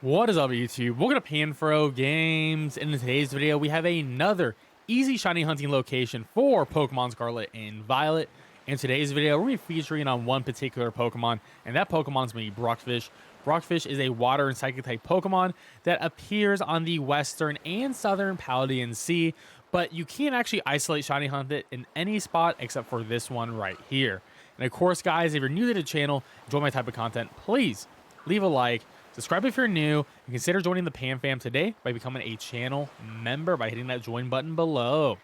What is up, YouTube? Welcome to PanFro Games. In today's video, we have another easy shiny hunting location for Pokemon Scarlet and Violet. In today's video, we're going to be featuring on one particular Pokemon, and that Pokemon's going to be Bruxish. Bruxish is a water and psychic type Pokemon that appears on the western and southern Paldean Sea, but you can't actually isolate shiny hunt it in any spot except for this one right here. And of course, guys, if you're new to the channel, enjoy my type of content, please leave a like. Subscribe if you're new, and consider joining the Pan Fam today by becoming a channel member by hitting that join button below.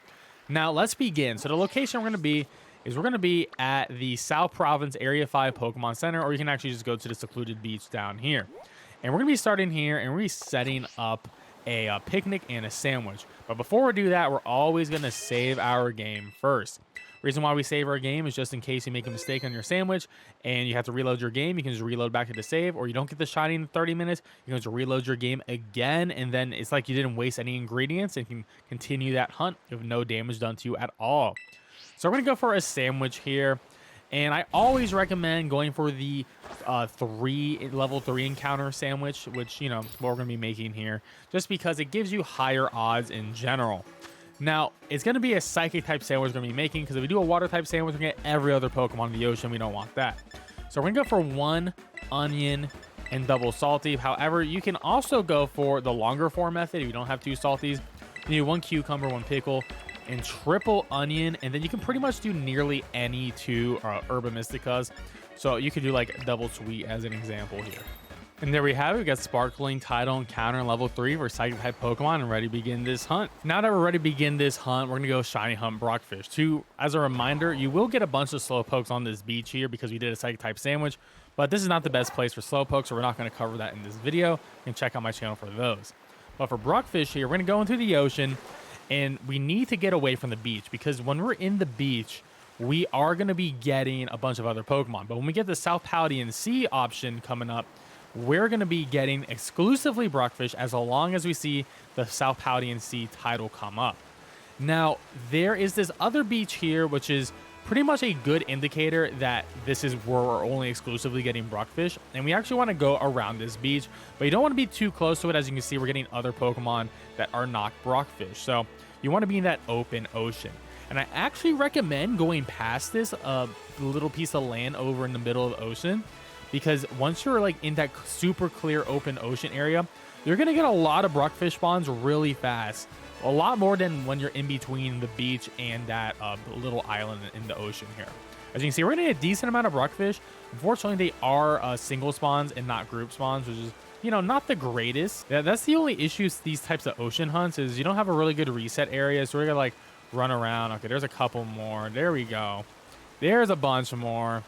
Now, let's begin. So the location we're going to be at the South Province Area 5 Pokemon Center, or you can actually just go to the secluded beach down here. And we're going to be starting here, and we're going to be setting up a picnic and a sandwich. But before we do that, we're always going to save our game first. Reason why we save our game is just in case you make a mistake on your sandwich and you have to reload your game, you can just reload back to the save, or you don't get the shiny in 30 minutes, you can just reload your game again, and then it's like you didn't waste any ingredients and can continue that hunt with no damage done to you at all. So we're going to go for a sandwich here, and I always recommend going for the level 3 encounter sandwich, which, you know, what we're going to be making here, just because it gives you higher odds in general. Now, it's going to be a psychic type sandwich we're going to be making, because if we do a water type sandwich, we're going to get every other Pokemon in the ocean. We don't want that. So we're going to go for 1 onion and double salty. However, you can also go for the longer form method if you don't have 2 salties. You need 1 cucumber, 1 pickle, and triple onion. And then you can pretty much do nearly any 2 Herba Mysticas. So you could do like double sweet as an example here. And there we have it. We got Sparkling Tidal Encounter level 3 for Psychic type Pokemon and ready to begin this hunt. Now that we're ready to begin this hunt, we're going to go Shiny Hunt Bruxish. As a reminder, you will get a bunch of Slowpokes on this beach here because we did a Psychic type sandwich, but this is not the best place for Slowpoke, so we're not going to cover that in this video. You can check out my channel for those. But for Bruxish here, we're going to go into the ocean, and we need to get away from the beach because when we're in the beach, we are going to be getting a bunch of other Pokemon. But when we get the South Paldean Sea option coming up, we're going to be getting exclusively Bruxish as long as we see the South Paldean Sea title come up. Now, there is this other beach here, which is pretty much a good indicator that this is where we're only exclusively getting Bruxish. And we actually want to go around this beach, but you don't want to be too close to it. As you can see, we're getting other Pokemon that are not Bruxish. So you want to be in that open ocean. And I actually recommend going past this little piece of land over in the middle of the ocean, because once you're like in that super clear open ocean area, you're going to get a lot of Bruxish spawns really fast. A lot more than when you're in between the beach and that little island in the ocean here. As you can see, we're going to get a decent amount of Bruxish. Unfortunately, they are single spawns and not group spawns, which is, you know, not the greatest. That's the only issue with these types of ocean hunts, is you don't have a really good reset area. So we're going to like run around. Okay, there's a couple more. There we go. There's a bunch more.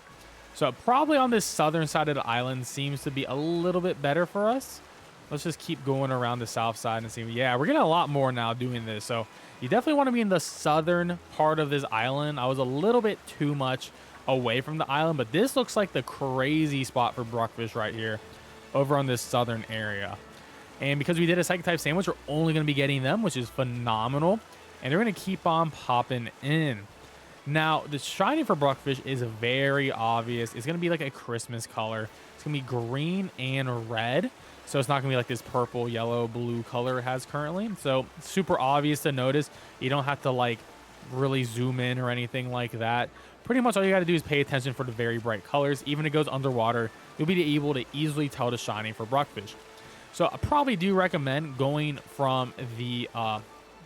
So probably on this southern side of the island seems to be a little bit better for us. Let's just keep going around the south side and see. Yeah, we're getting a lot more now doing this. So you definitely want to be in the southern part of this island. I was a little bit too much away from the island, but this looks like the crazy spot for Bruxish right here over on this southern area. And because we did a Psychic type sandwich, we're only going to be getting them, which is phenomenal. And they're going to keep on popping in. Now, the shiny for Bruxish is very obvious. It's going to be like a Christmas color. It's going to be green and red. So it's not going to be like this purple, yellow, blue color it has currently. So super obvious to notice. You don't have to like really zoom in or anything like that. Pretty much all you got to do is pay attention for the very bright colors. Even if it goes underwater, you'll be able to easily tell the shiny for Bruxish. So I probably do recommend going from the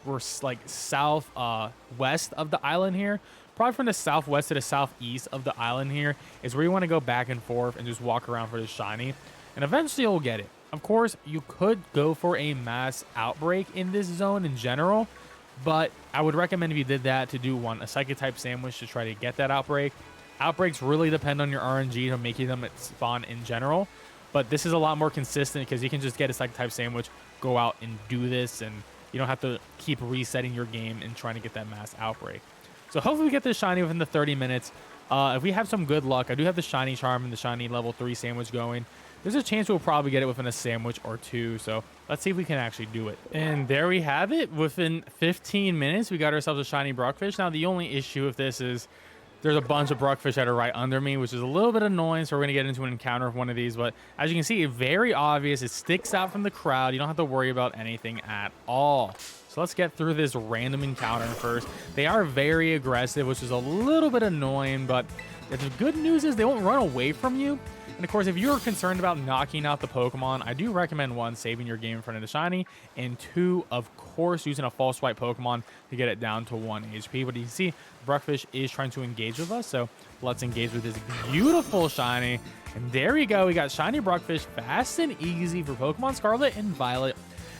we're like south west of the island here. Probably from the southwest to the southeast of the island here is where you want to go back and forth and just walk around for the shiny, and eventually you'll get it. Of course, you could go for a mass outbreak in this zone in general, but I would recommend, if you did that, to do a Psychic type sandwich to try to get that outbreak. Outbreaks really depend on your RNG to making them spawn in general, but this is a lot more consistent because you can just get a Psychic type sandwich, go out and do this, and you don't have to keep resetting your game and trying to get that mass outbreak. So hopefully we get this shiny within the 30 minutes. If we have some good luck, I do have the shiny charm and the shiny level 3 sandwich going. There's a chance we'll probably get it within a sandwich or 2. So let's see if we can actually do it. And there we have it. Within 15 minutes, we got ourselves a shiny Bruxish. Now, the only issue with this is There's a bunch of Bruxish that are right under me, which is a little bit annoying. So we're going to get into an encounter of one of these. But as you can see, very obvious. It sticks out from the crowd. You don't have to worry about anything at all. So let's get through this random encounter first. They are very aggressive, which is a little bit annoying. But the good news is they won't run away from you. And of course, if you're concerned about knocking out the Pokemon, I do recommend 1, saving your game in front of the shiny, and 2, of course, using a false swipe Pokemon to get it down to 1 HP. But you can see Bruxish is trying to engage with us, so let's engage with this beautiful shiny. And there we go. We got shiny Bruxish, fast and easy for Pokemon Scarlet and Violet.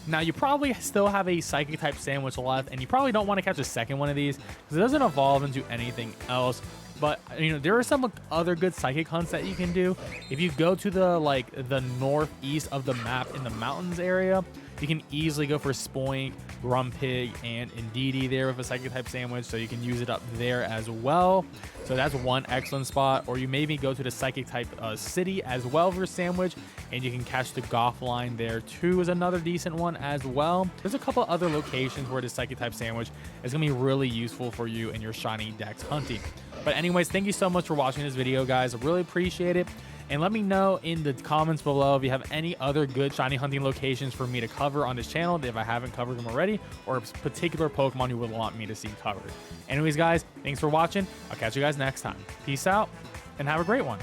Now, you probably still have a Psychic type sandwich left, and you probably don't want to catch a second one of these because it doesn't evolve into anything else. But, you know, there are some other good Psychic hunts that you can do. If you go to the northeast of the map in the mountains area, you can easily go for Spoink, Grumpig, and Indeedee there with a Psychic type sandwich, so you can use it up there as well. So that's one excellent spot. Or you maybe go to the Psychic type city as well for sandwich, and you can catch the Goth line there too, is another decent one as well. There's a couple other locations where the Psychic type sandwich is going to be really useful for you in your shiny dex hunting. But anyways, thank you so much for watching this video, guys. I really appreciate it. And let me know in the comments below if you have any other good shiny hunting locations for me to cover on this channel if I haven't covered them already, or a particular Pokemon you would want me to see covered. Anyways, guys, thanks for watching. I'll catch you guys next time. Peace out and have a great one.